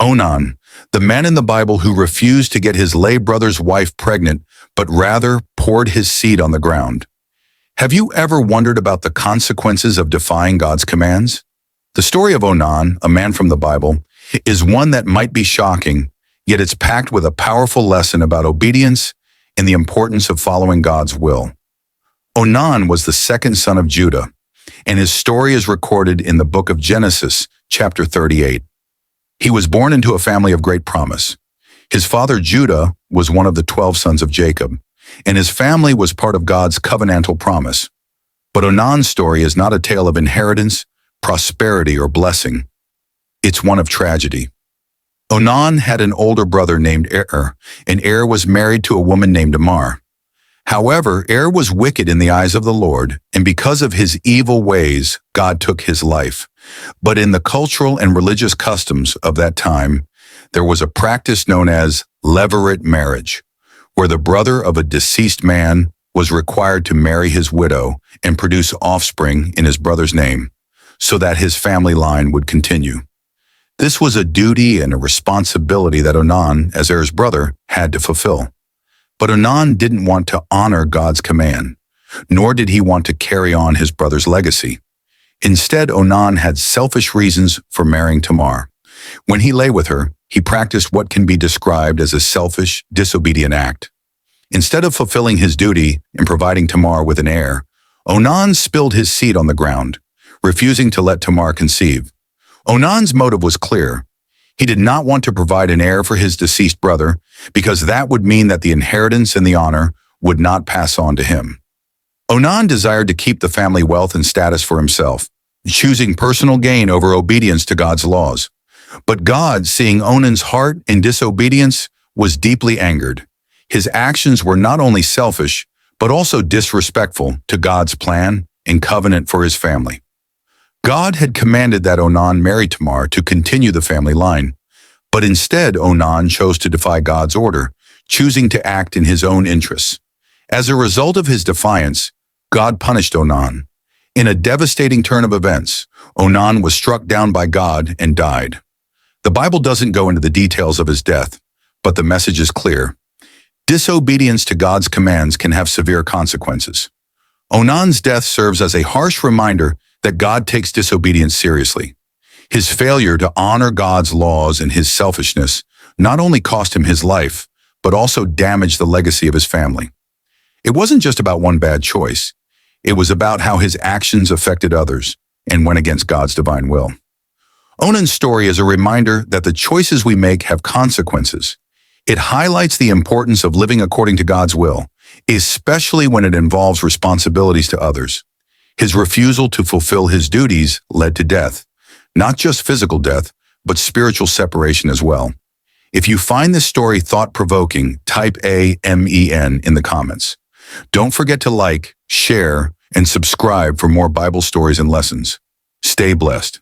Onan, the man in the Bible who refused to get his lay brother's wife pregnant, but rather poured his seed on the ground. Have you ever wondered about the consequences of defying God's commands? The story of Onan, a man from the Bible, is one that might be shocking, yet it's packed with a powerful lesson about obedience and the importance of following God's will. Onan was the second son of Judah, and his story is recorded in the book of Genesis, chapter 38. He was born into a family of great promise. His father Judah was one of the 12 sons of Jacob, and his family was part of God's covenantal promise. But Onan's story is not a tale of inheritance, prosperity, or blessing. It's one of tragedy. Onan had an older brother named Er, and Er was married to a woman named Tamar. However, Er was wicked in the eyes of the Lord, and because of his evil ways, God took his life. But in the cultural and religious customs of that time, there was a practice known as levirate marriage, where the brother of a deceased man was required to marry his widow and produce offspring in his brother's name, so that his family line would continue. This was a duty and a responsibility that Onan, as Er's brother, had to fulfill. But Onan didn't want to honor God's command, nor did he want to carry on his brother's legacy. Instead, Onan had selfish reasons for marrying Tamar. When he lay with her, he practiced what can be described as a selfish, disobedient act. Instead of fulfilling his duty and providing Tamar with an heir, Onan spilled his seed on the ground, refusing to let Tamar conceive. Onan's motive was clear. He did not want to provide an heir for his deceased brother because that would mean that the inheritance and the honor would not pass on to him. Onan desired to keep the family wealth and status for himself, choosing personal gain over obedience to God's laws. But God, seeing Onan's heart and disobedience, was deeply angered. His actions were not only selfish, but also disrespectful to God's plan and covenant for his family. God had commanded that Onan marry Tamar to continue the family line, but instead Onan chose to defy God's order, choosing to act in his own interests. As a result of his defiance, God punished Onan. In a devastating turn of events, Onan was struck down by God and died. The Bible doesn't go into the details of his death, but the message is clear. Disobedience to God's commands can have severe consequences. Onan's death serves as a harsh reminder that God takes disobedience seriously. His failure to honor God's laws and his selfishness not only cost him his life, but also damaged the legacy of his family. It wasn't just about one bad choice. It was about how his actions affected others and went against God's divine will. Onan's story is a reminder that the choices we make have consequences. It highlights the importance of living according to God's will, especially when it involves responsibilities to others. His refusal to fulfill his duties led to death, not just physical death, but spiritual separation as well. If you find this story thought-provoking, type AMEN in the comments. Don't forget to like, share, and subscribe for more Bible stories and lessons. Stay blessed.